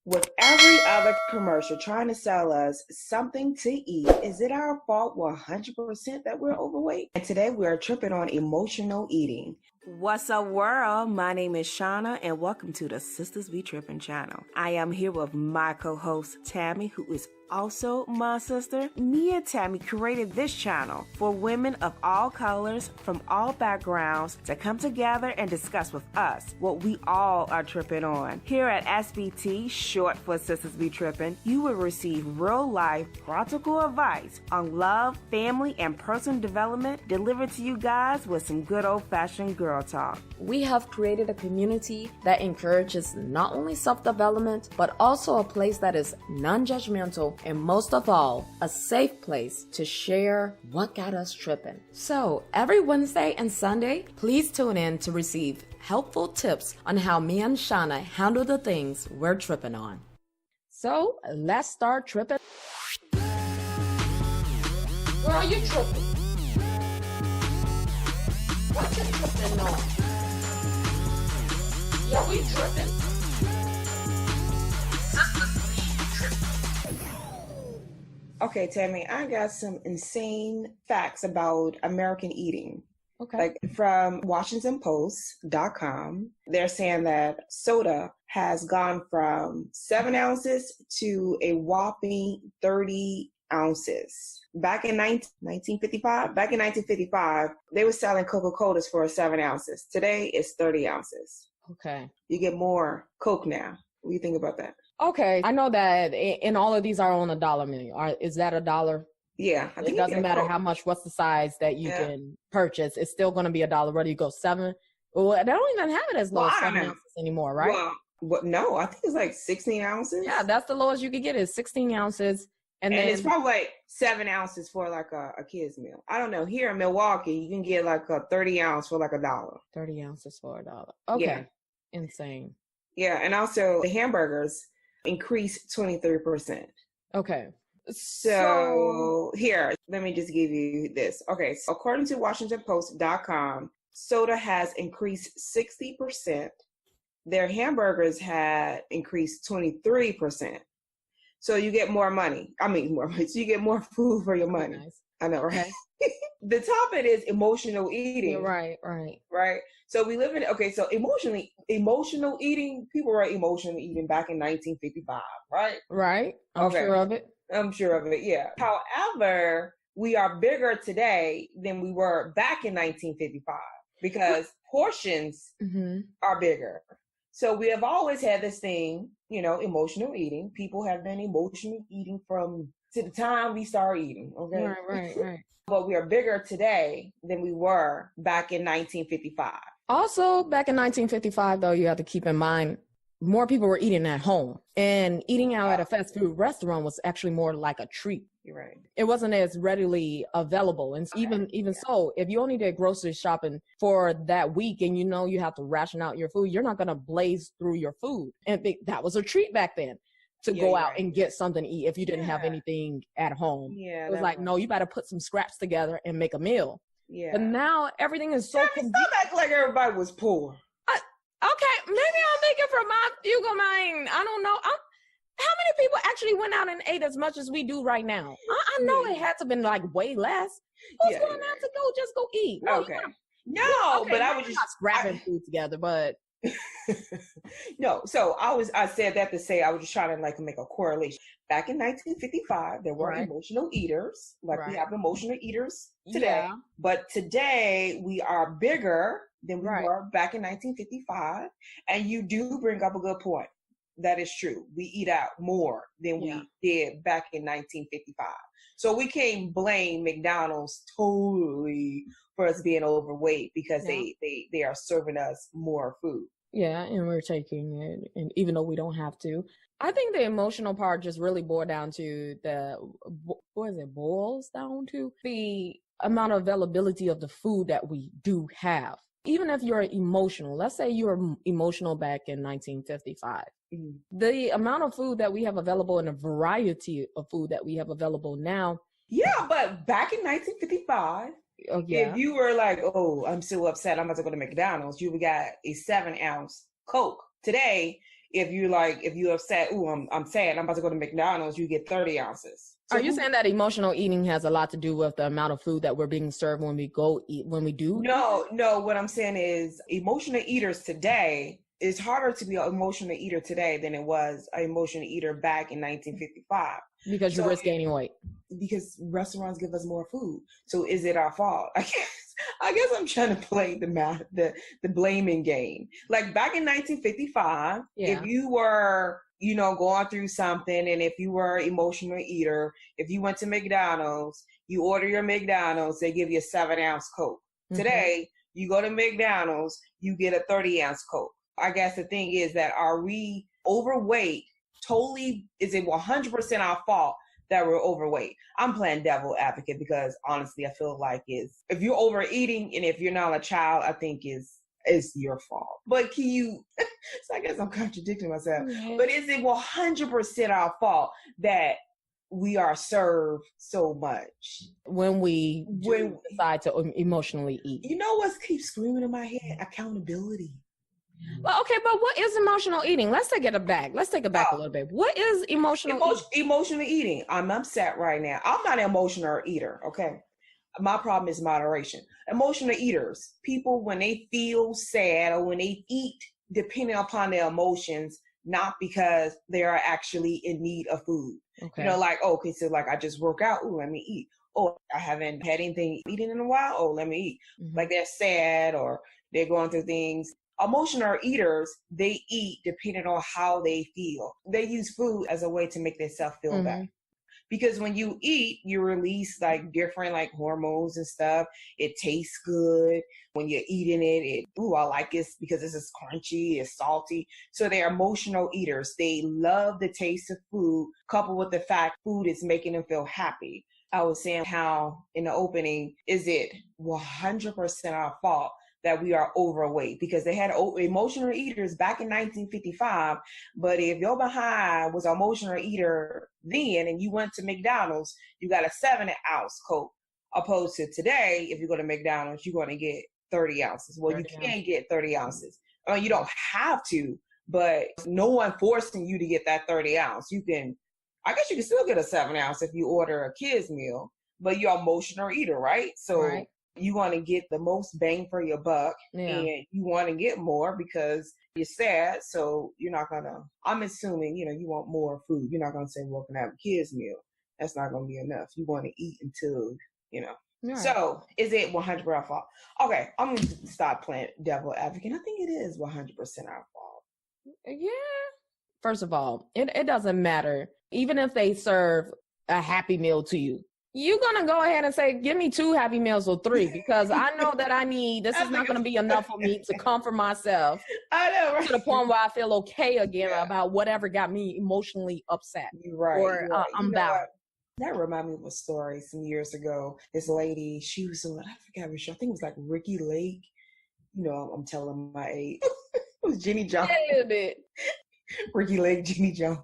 With every other commercial trying to sell us something to eat, is it our fault 100% that we're overweight? And today we are tripping on emotional eating. What's up, world? My name is Shauna, and welcome to the Sisters We Trippin' channel. I am here with my co-host Tammy, who is also my sister. Me and Tammy created this channel for women of all colors from all backgrounds to come together and discuss with us what we all are tripping on. Here at SBT, short for Sisters Be Trippin', you will receive real-life, practical advice on love, family, and personal development delivered to you guys with some good old-fashioned girl talk. We have created a community that encourages not only self-development, but also a place that is non-judgmental and most of all, a safe place to share what got us tripping. So every Wednesday and Sunday, please tune in to receive helpful tips on how me and Shauna handle the things we're tripping on. So let's start tripping. Girl, you tripping. What you tripping on? Yeah, we tripping. Okay, Tammy, I got some insane facts about American eating. Okay. Like from WashingtonPost.com, they're saying that soda has gone from 7 ounces to a whopping 30 ounces. Back in 1955, they were selling Coca-Colas for 7 ounces. Today, it's 30 ounces. Okay. You get more Coke now. What do you think about that? Okay, I know that in all of these are on $1 menu. Is that $1? Yeah, I think it doesn't matter how much, what's the size that you can purchase. It's still going to be $1, whether you go 7. Well, they don't even have it as low as 7 ounces anymore, right? Well, no, I think it's like 16 ounces. Yeah, that's the lowest you could get is 16 ounces. And then it's probably like 7 ounces for like a kid's meal. I don't know. Here in Milwaukee, you can get like a 30 ounce for like $1. 30 ounces for $1. Okay, yeah. Insane. Yeah, and also the hamburgers increased 23%. Okay. So here, let me just give you this. Okay, so according to WashingtonPost.com, soda has increased 60%. Their hamburgers had increased 23%. So you get more money. I mean, more money. So you get more food for your money. Nice. I know, right? The topic is emotional eating. Yeah, right. So we live in, so emotional eating, people were emotionally eating back in 1955, right? Right. I'm sure of it. I'm sure of it, yeah. However, we are bigger today than we were back in 1955 because portions are bigger. So we have always had this thing, emotional eating. People have been emotionally eating to the time we start eating, okay? Right. But we are bigger today than we were back in 1955. Also, back in 1955, though, you have to keep in mind, more people were eating at home. And eating out at a fast food restaurant was actually more like a treat. You're right. It wasn't as readily available. And even so, if you only did grocery shopping for that week and you have to ration out your food, you're not going to blaze through your food. And that was a treat back then. To go out and get something to eat if you didn't have anything at home. Yeah, it was like, no, you better put some scraps together and make a meal. Yeah. But now everything is so convenient. Stop acting like everybody was poor. Okay, maybe I'll make it from my Hugo mine. I don't know. How many people actually went out and ate as much as we do right now? I know it had to have been like way less. Who's going out to just go eat? No, okay. But I was just scrapping food together, but. No, so I said that to say I was just trying to make a correlation. Back in 1955, there were emotional eaters, we have emotional eaters today. Yeah. But today we are bigger than we were back in 1955. And you do bring up a good point. That is true. We eat out more than we did back in 1955. So we can't blame McDonald's totally for us being overweight because they are serving us more food. Yeah, and we're taking it, and even though we don't have to. I think the emotional part just really boils down to the amount of availability of the food that we do have. Even if you're emotional, let's say you were emotional back in 1955. The amount of food that we have available and a variety of food that we have available now. Yeah, but back in 1955, if you were like, oh, I'm so upset, I'm about to go to McDonald's, you got a 7-ounce Coke. Today, if you upset, I'm sad, I'm about to go to McDonald's, you get 30 ounces. So are you saying that emotional eating has a lot to do with the amount of food that we're being served when we go eat, when we do? No, what I'm saying is emotional eaters today, it's harder to be an emotional eater today than it was an emotional eater back in 1955. Because you risk gaining weight. Because restaurants give us more food. So is it our fault? I guess I'm trying to play the blaming game. Like back in 1955, if you were, going through something, and if you were an emotional eater, if you went to McDonald's, you order your McDonald's, they give you a 7-ounce Coke. Mm-hmm. Today, you go to McDonald's, you get a 30-ounce Coke. I guess the thing is that, are we overweight? Totally, is it 100% our fault that we're overweight? I'm playing devil advocate because honestly, I feel like if you're overeating and if you're not a child, I think it's your fault. But can you, so I guess I'm contradicting myself, but is it 100% our fault that we are served so much? When we decide to emotionally eat. You know what keeps screaming in my head? Accountability. Well, okay, but what is emotional eating? Let's take it back. Let's take it back a little bit. What is emotional eating? I'm upset right now. I'm not an emotional eater, okay? My problem is moderation. Emotional eaters, people, when they feel sad or when they eat, depending upon their emotions, not because they are actually in need of food. Okay. So I just work out. Ooh, let me eat. Oh, I haven't had anything eaten in a while. Oh, let me eat. Mm-hmm. Like they're sad or they're going through things. Emotional eaters, they eat depending on how they feel. They use food as a way to make themselves feel better. Because when you eat, you release different hormones and stuff. It tastes good. When you're eating it, I like this because this is crunchy, it's salty. So they're emotional eaters. They love the taste of food, coupled with the fact food is making them feel happy. I was saying how in the opening, is it 100% our fault that we are overweight? Because they had emotional eaters back in 1955. But if your behind was an emotional eater then and you went to McDonald's, you got a 7-ounce Coke. Opposed to today, if you go to McDonald's, you're going to get 30 ounces. Well, you can't get 30 ounces. You don't have to, but no one forcing you to get that 30 ounce. I guess you can still get a 7-ounce if you order a kid's meal, but you're an emotional eater, right? So. Right. You want to get the most bang for your buck, and you want to get more because you're sad. So you're not going to, I'm assuming, you want more food. You're not going to say, well, can I have a kid's meal? That's not going to be enough. You want to eat until, Right. So is it 100% our fault? Okay, I'm going to stop playing devil advocate. I think it is 100% our fault. Yeah. First of all, it doesn't matter. Even if they serve a Happy Meal to you, you're going to go ahead and say, give me 2 Happy Meals or 3, because I know that this is not going to be enough for me to comfort myself. I know, right? To the point where I feel okay again about whatever got me emotionally upset. Right. Or I'm bound. That reminded me of a story some years ago. This lady, she was, I forgot which show. I think it was like Ricky Lake. I'm telling my age. It was Jenny Jones. Yeah, a little bit. Ricky Lake, Jenny Jones.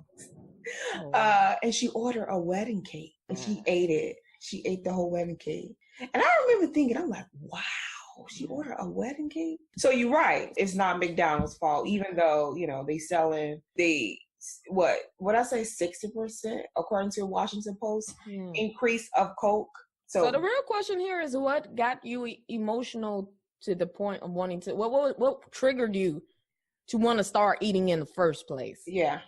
Oh, wow. And she ordered a wedding cake and she ate it. She ate the whole wedding cake. And I remember thinking, I'm like, wow, she ordered a wedding cake? So you're right. It's not McDonald's fault, even though, what I say, 60%, according to Washington Post, increase of Coke. So the real question here is, what got you emotional to the point of wanting to, what triggered you to want to start eating in the first place? Yeah.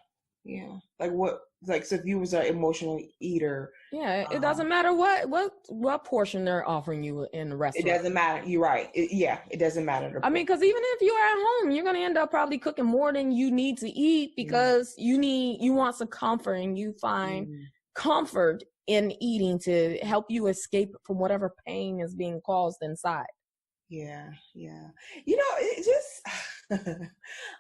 So if you was an emotional eater. Yeah, it doesn't matter what portion they're offering you in the restaurant. It doesn't matter. You're right. It doesn't matter. Because even if you're at home, you're going to end up probably cooking more than you need to eat because you want some comfort, and you find comfort in eating to help you escape from whatever pain is being caused inside. Yeah. It just,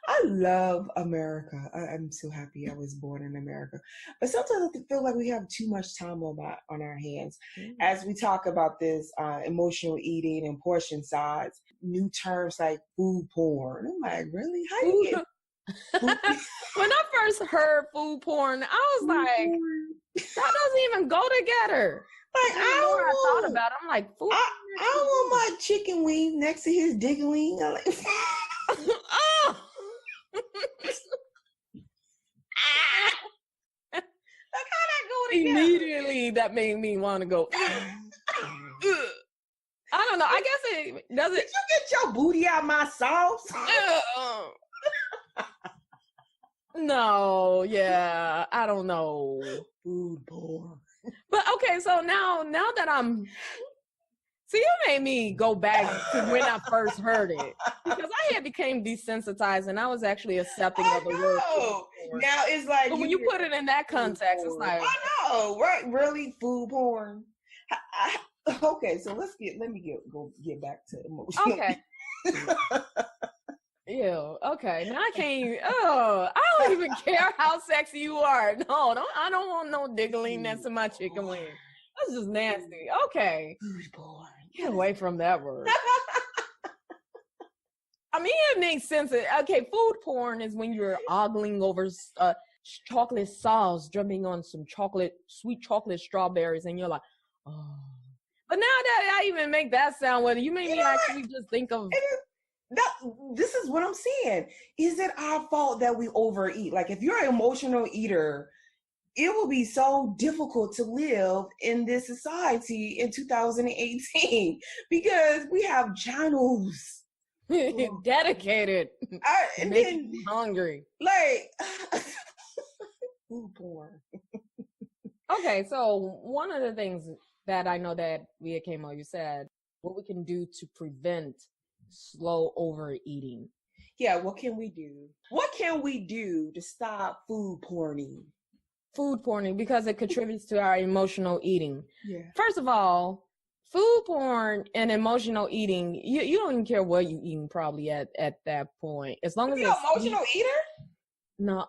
I love America. I'm so happy I was born in America. But sometimes I feel like we have too much time on our hands. As we talk about this emotional eating and portion size, new terms like food porn. I'm like, really? How do you get When I first heard food porn, I was like, that doesn't even go together. Like, I thought about it. I'm like, food. I don't want my chicken wing next to his dick wing. I'm like, Immediately that made me want to go. I don't know. I guess it doesn't. Did you get your booty out my sauce? No, yeah, I don't know. Food porn. But okay, so now that I'm, see, you made me go back to when I first heard it because I had became desensitized and I was actually accepting of the word. Now it's like, but when you put it in that context, it's like, I know, right? Really, food porn. Okay, so let me get back to emotional. Okay. Ew. Okay. Now I can't. Oh, I don't even care how sexy you are. No, I don't want no diggling next to my chicken wing. That's just nasty. Okay. Food porn. Get away from that word. I mean, it makes sense. Okay, food porn is when you're ogling over chocolate sauce, dripping on some sweet chocolate strawberries, and you're like, oh. But now that I even make that sound with it, you made me actually just think of. This is what I'm saying. Is it our fault that we overeat? Like, if you're an emotional eater, it will be so difficult to live in this society in 2018 because we have channels dedicated and then hungry. Like food porn. Okay, so one of the things that I know that Via Kamo, you said what we can do to prevent slow overeating. Yeah, what can we do? What can we do to stop food porning? Food porning, because it contributes to our emotional eating. Yeah. First of all, food porn and emotional eating, you don't even care what you're eating probably at that point. As long as you're an emotional eater? No.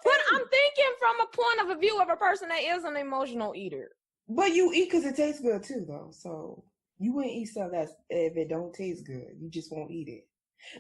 But I'm thinking from a point of view of a person that is an emotional eater. But you eat because it tastes good too, though. So you wouldn't eat stuff that's if it don't taste good. You just won't eat it.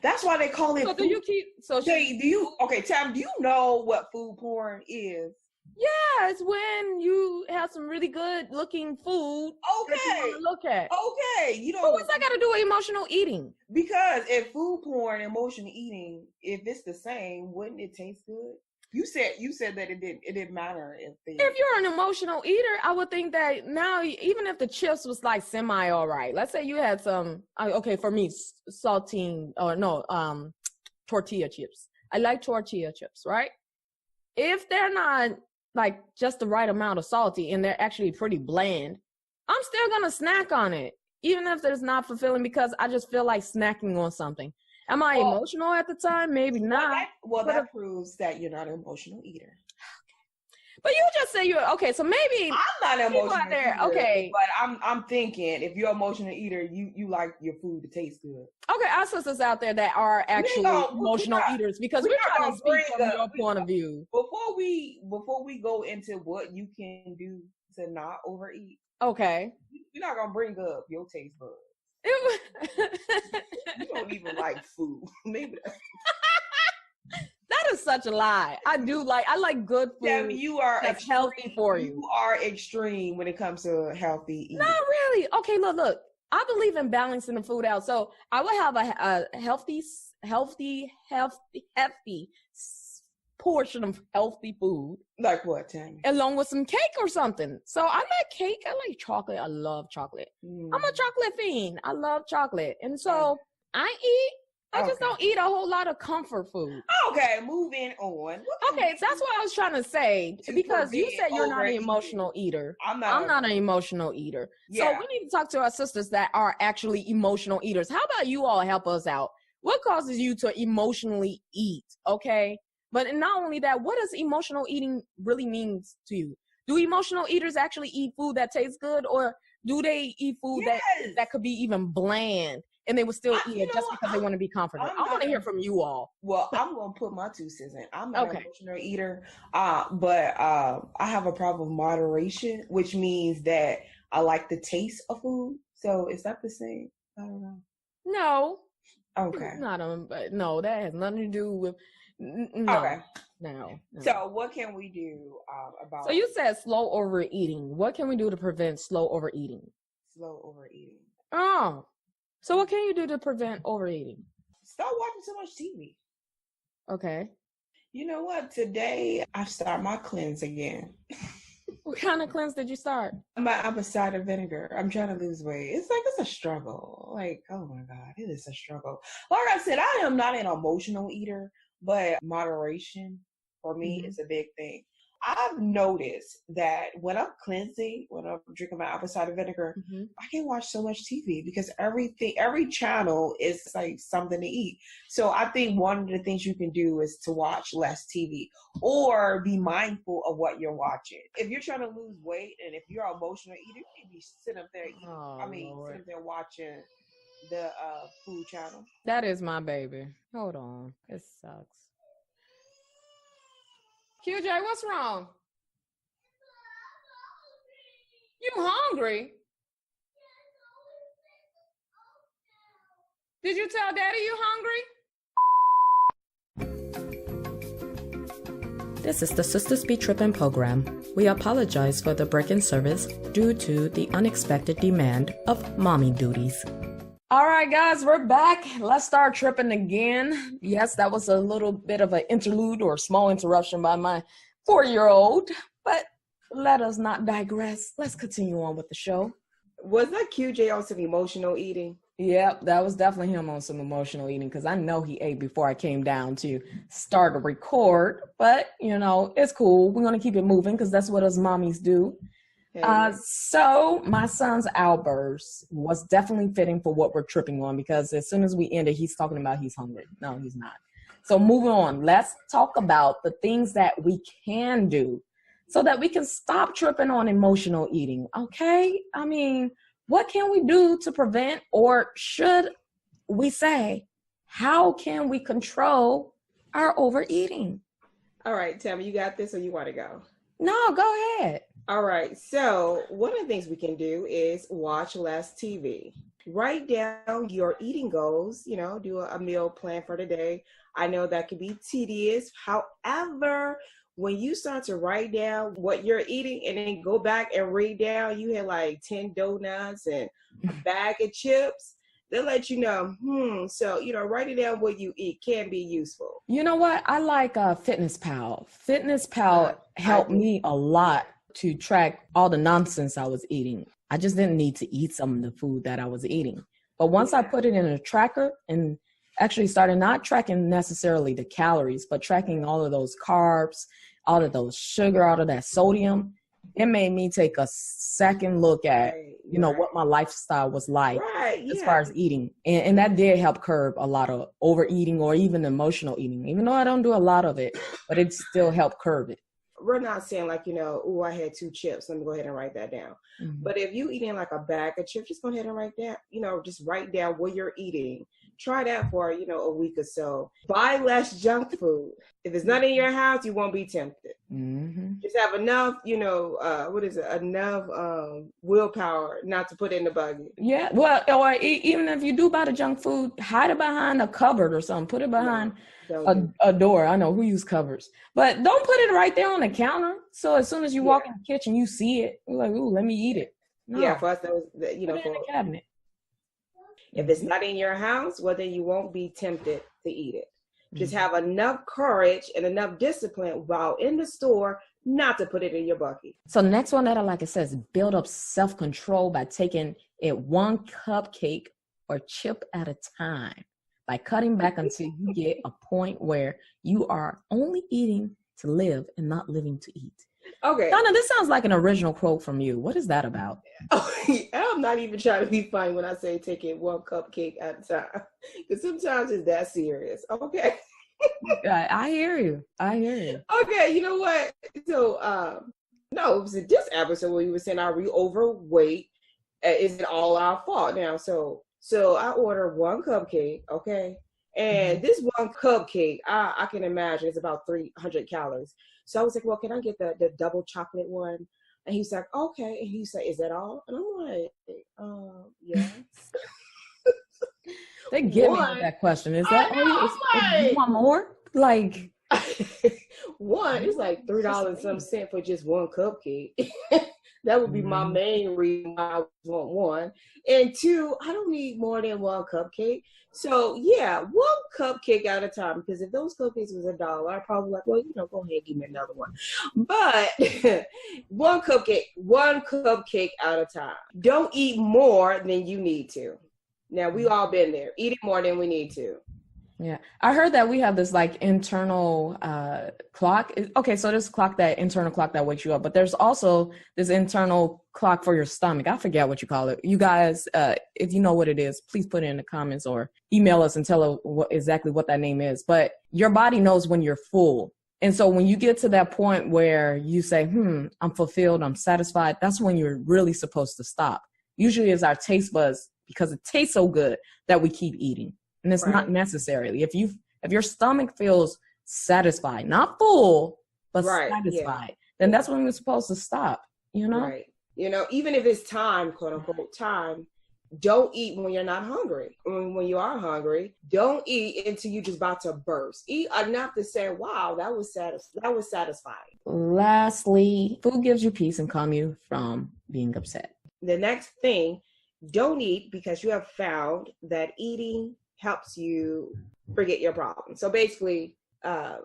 That's why they call it. So do you keep? So do you? Okay, Tam, do you know what food porn is? Yeah, it's when you have some really good looking food. Okay. That you want to look at. Okay, you don't. But what's that got to do with emotional eating? Because if food porn, emotional eating, if it's the same, wouldn't it taste good? You said that it didn't matter if you're an emotional eater, I would think that now, even if the chips was like semi all right, let's say you had some, okay, for me, tortilla chips. I like tortilla chips, right? If they're not like just the right amount of salty and they're actually pretty bland, I'm still going to snack on it, even if it's not fulfilling because I just feel like snacking on something. Am I emotional at the time? Maybe not. That proves that you're not an emotional eater. But you just say you're okay. So maybe I'm not an emotional eater. Okay, but I'm thinking if you're an emotional eater, you like your food to taste good. Okay, our sisters out there that are actually emotional eaters, because we're trying to speak from your point of view. Before we go into what you can do to not overeat. Okay. We're not gonna bring up your taste buds. You don't even like food. Maybe that is such a lie. I like good food. Yeah, you are that's healthy for you. You are extreme when it comes to healthy eating. Not really. Okay, look. I believe in balancing the food out. So I would have a healthy portion of healthy food. Like what, Tammy? Along with some cake or something. So I like cake. I like chocolate. I love chocolate. I'm a chocolate fiend. I love chocolate. And so I just don't eat a whole lot of comfort food. Okay, moving on. Okay, so that's what I was trying to say. Because you said you're not an emotional eater. I'm not an emotional eater. Yeah. So we need to talk to our sisters that are actually emotional eaters. How about you all help us out? What causes you to emotionally eat? Okay? But not only that, what does emotional eating really mean to you? Do emotional eaters actually eat food that tastes good, or do they eat food that could be even bland and they would still eat it just because they want to be comforted? I want to hear from you all. Well, I'm going to put my 2 cents in. I'm not an emotional eater, but I have a problem with moderation, which means that I like the taste of food. So is that the same? I don't know. No. Okay. No, that has nothing to do with. No. Okay. No. So what can we do about? So you said slow overeating. What can we do to prevent slow overeating? Slow overeating. Oh. So what can you do to prevent overeating? Stop watching so much TV. Okay. You know what? Today I've started my cleanse again. What kind of cleanse did you start? I'm a cider vinegar. I'm trying to lose weight. It's a struggle. Like, oh my God, it is a struggle. Like I said, I am not an emotional eater, but moderation for me is a big thing. I've noticed that when I'm cleansing, when I'm drinking my apple cider vinegar, I can watch so much TV because every channel is like something to eat. So I think one of the things you can do is to watch less TV or be mindful of what you're watching. If you're trying to lose weight and if you're an emotional eater, you can be sitting up there eating. Sitting up there watching the food channel. That is my baby. Hold on. It sucks. QJ, what's wrong? You hungry? Did you tell Daddy you hungry? This is the Sista Start Trippin program. We apologize for the break in service due to the unexpected demand of mommy duties. All right, guys, we're back. Let's start tripping again. Yes, that was a little bit of an interlude or small interruption by my 4-year-old, but let us not digress. Let's continue on with the show. Was that QJ on some emotional eating? Yep, that was definitely him on some emotional eating because I know he ate before I came down to start a record, but, it's cool. We're going to keep it moving because that's what us mommies do. So my son's outburst was definitely fitting for what we're tripping on because as soon as we ended, he's talking about he's hungry. No, he's not. So moving on, let's talk about the things that we can do so that we can stop tripping on emotional eating. Okay. I mean, what can we do to prevent, or should we say, how can we control our overeating? All right, Tammy, you got this or you want to go? No, go ahead. All right. So one of the things we can do is watch less TV. Write down your eating goals, do a meal plan for the day. I know that can be tedious. However, when you start to write down what you're eating and then go back and read down, you had like 10 donuts and a bag of chips, they'll let you know, so, writing down what you eat can be useful. You know what? I like Fitness Pal. Fitness Pal helped me a lot to track all the nonsense I was eating. I just didn't need to eat some of the food that I was eating. But once I put it in a tracker and actually started not tracking necessarily the calories, but tracking all of those carbs, all of those sugar, all of that sodium, it made me take a second look at, what my lifestyle was like as far as eating. And that did help curb a lot of overeating or even emotional eating, even though I don't do a lot of it, but it still helped curb it. We're not saying like, I had 2 chips. Let me go ahead and write that down. But if you eating like a bag of chips, just go ahead and write down, just write down what you're eating. Try that for, a week or so. Buy less junk food. If it's not in your house, you won't be tempted. Just have enough, enough willpower not to put in the bucket. Yeah, well, or even if you do buy the junk food, hide it behind a cupboard or something. Put it behind a door. I know who use cupboards, but don't put it right there on the counter. So as soon as you walk in the kitchen, you see it. You're like, ooh, let me eat it. No. Yeah, for us, that was, put it in the cabinet. If it's not in your house, well, then you won't be tempted to eat it. Just have enough courage and enough discipline while in the store not to put it in your bucket. So the next one that I like, it says, build up self-control by taking it one cupcake or chip at a time, by cutting back until you get a point where you are only eating to live and not living to eat. Okay. Donna, this sounds like an original quote from you. What is that about? Oh, I'm not even trying to be funny when I say taking one cupcake at a time, because sometimes it's that serious. Okay. I hear you. Okay, you know what? So, no, it was in this episode where you were saying, are we overweight? Is it all our fault now? So I ordered one cupcake, okay? And this one cupcake, I can imagine it's about 300 calories. So I was like, well, can I get the double chocolate one? And he's like, okay. And he said, is that all? And I'm like, yes. They give me that question. Is that all? You want more? One, it's like $3 some cent for just one cupcake. That would be my main reason why I want one. And two, I don't need more than one cupcake. So yeah, one cupcake at a time. Because if those cupcakes was $1, I'd probably like, well, go ahead, give me another one. But one cupcake at a time. Don't eat more than you need to. Now we all been there, eating more than we need to. Yeah. I heard that we have this like internal clock. Okay, so this internal clock that wakes you up, but there's also this internal clock for your stomach. I forget what you call it. You guys, if you know what it is, please put it in the comments or email us and tell us exactly what that name is. But your body knows when you're full. And so when you get to that point where you say, I'm fulfilled, I'm satisfied, that's when you're really supposed to stop. Usually it's our taste buds because it tastes so good that we keep eating. And it's not necessarily. If your stomach feels satisfied, not full, but satisfied, then that's when we're supposed to stop, Right. Even if it's time, quote unquote time, don't eat when you're not hungry. When you are hungry, don't eat until you're just about to burst. Eat enough to say, wow, that was satisfying. Lastly, food gives you peace and calm you from being upset. The next thing, don't eat because you have found that eating helps you forget your problem. So basically,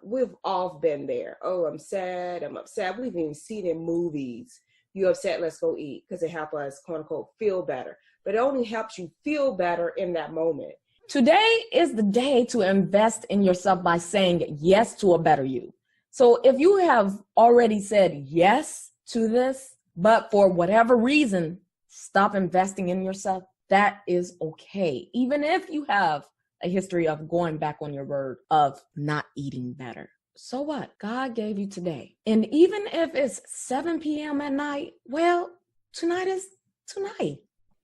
we've all been there. Oh, I'm sad. I'm upset. We've even seen in movies, you upset, let's go eat, because it helps us, quote unquote, feel better. But it only helps you feel better in that moment. Today is the day to invest in yourself by saying yes to a better you. So if you have already said yes to this, but for whatever reason, stop investing in yourself, that is okay. Even if you have a history of going back on your word of not eating better. So what? God gave you today. And even if it's 7 p.m. at night, well, tonight is tonight.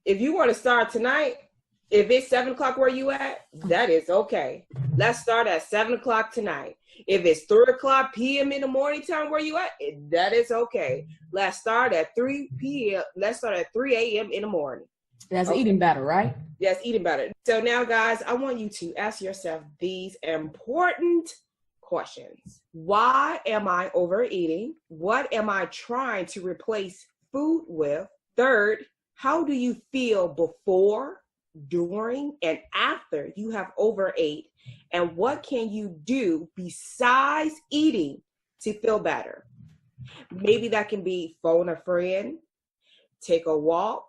If you want to start tonight, if it's 7 o'clock where you at, that is okay. Let's start at 7 o'clock tonight. If it's 3 o'clock p.m. in the morning time where you at, that is okay. Let's start at 3 p.m. Let's start at 3 a.m. in the morning. That's eating better, right? Yes, eating better. So now, guys, I want you to ask yourself these important questions. Why am I overeating? What am I trying to replace food with? Third, how do you feel before, during, and after you have overate? And what can you do besides eating to feel better? Maybe that can be phone a friend, take a walk,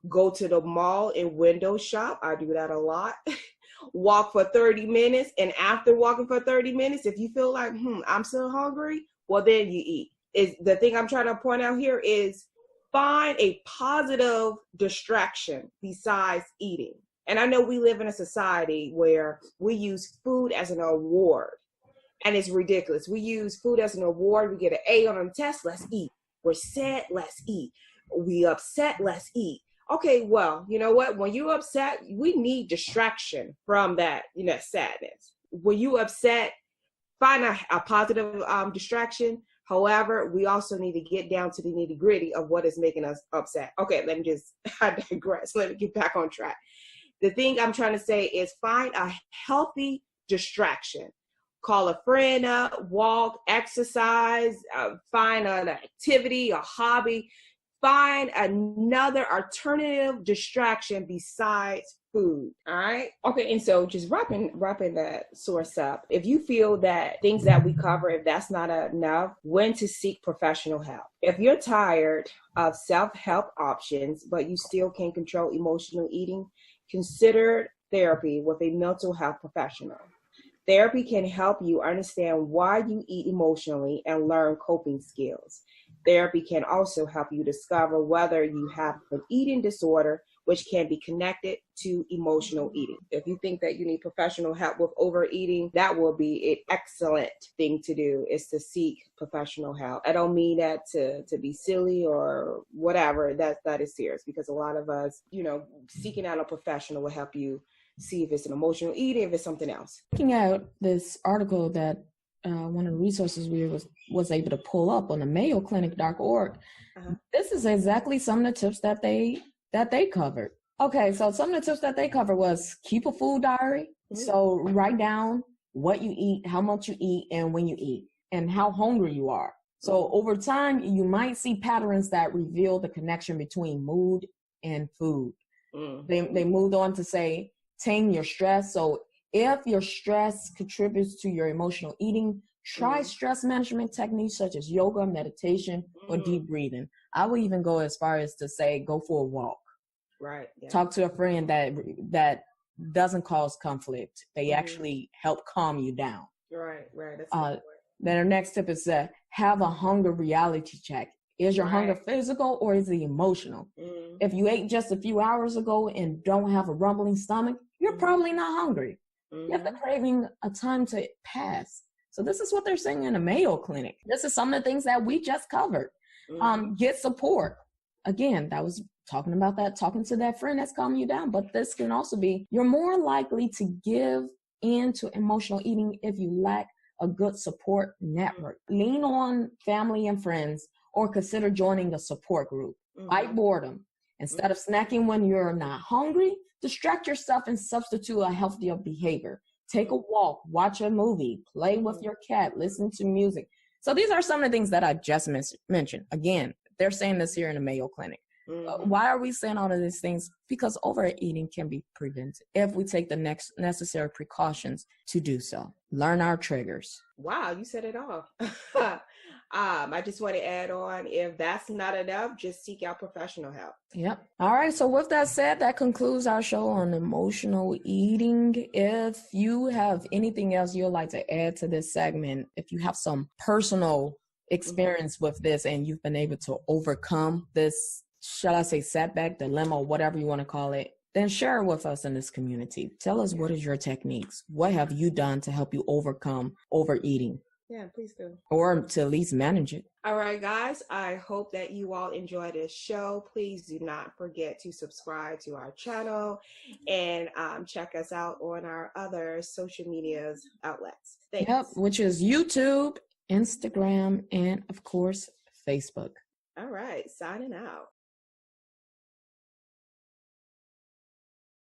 go to the mall and window shop. I do that a lot. Walk for 30 minutes. And after walking for 30 minutes, if you feel like, I'm still hungry, well, then you eat. The thing I'm trying to point out here is find a positive distraction besides eating. And I know we live in a society where we use food as an award. And it's ridiculous. We use food as an award. We get an A on a test, let's eat. We're sad, let's eat. We upset, let's eat. Okay, well, you know what? When you're upset, we need distraction from that, sadness. When you upset, find a positive distraction. However, we also need to get down to the nitty gritty of what is making us upset. Okay, I digress. Let me get back on track. The thing I'm trying to say is find a healthy distraction. Call a friend up, walk, exercise, find an activity, a hobby. Find another alternative distraction besides food. All right. Okay. And so just wrapping that source up. If you feel that things that we cover, if that's not enough, when to seek professional help. If you're tired of self-help options, but you still can't control emotional eating, consider therapy with a mental health professional. Therapy can help you understand why you eat emotionally and learn coping skills. Therapy can also help you discover whether you have an eating disorder, which can be connected to emotional eating. If you think that you need professional help with overeating, that will be an excellent thing to do, is to seek professional help. I don't mean that to be silly or whatever. That is serious, because a lot of us, seeking out a professional will help you see if it's an emotional eating, if it's something else. Looking at this article that one of the resources we was able to pull up on the MayoClinic.org, this is exactly some of the tips that they covered. Okay, so some of the tips that they covered was keep a food diary. So write down what you eat, how much you eat, and when you eat, and how hungry you are. So over time, you might see patterns that reveal the connection between mood and food. They moved on to say, tame your stress. So if your stress contributes to your emotional eating, try stress management techniques such as yoga, meditation, or deep breathing. I would even go as far as to say, go for a walk. Right. Yeah. Talk to a friend that doesn't cause conflict. They actually help calm you down. Right. That's then our next tip is to have a hunger reality check. Is your hunger physical or is it emotional? If you ate just a few hours ago and don't have a rumbling stomach, you're probably not hungry. You have the craving a time to pass. So this is what they're saying in the Mayo Clinic. This is some of the things that we just covered. Get support. Again, that was talking about that, talking to that friend that's calming you down. But this can also be, you're more likely to give in to emotional eating if you lack a good support network. Lean on family and friends, or consider joining a support group. Fight boredom. Instead of snacking when you're not hungry, distract yourself and substitute a healthier behavior. Take a walk, watch a movie, play with your cat, listen to music. So these are some of the things that I just mentioned. Again, they're saying this here in the Mayo Clinic. Why are we saying all of these things? Because overeating can be prevented if we take the next necessary precautions to do so. Learn our triggers. Wow, you said it all. I just want to add on, if that's not enough, just seek out professional help. Yep. All right. So with that said, that concludes our show on emotional eating. If you have anything else you'd like to add to this segment, if you have some personal experience with this and you've been able to overcome this, shall I say, setback, dilemma, whatever you want to call it, then share it with us in this community. Tell us what is your techniques? What have you done to help you overcome overeating? Yeah, please do. Or to at least manage it. All right, guys. I hope that you all enjoyed this show. Please do not forget to subscribe to our channel and check us out on our other social media outlets. Thanks. Yep, which is YouTube, Instagram, and of course, Facebook. All right, signing out.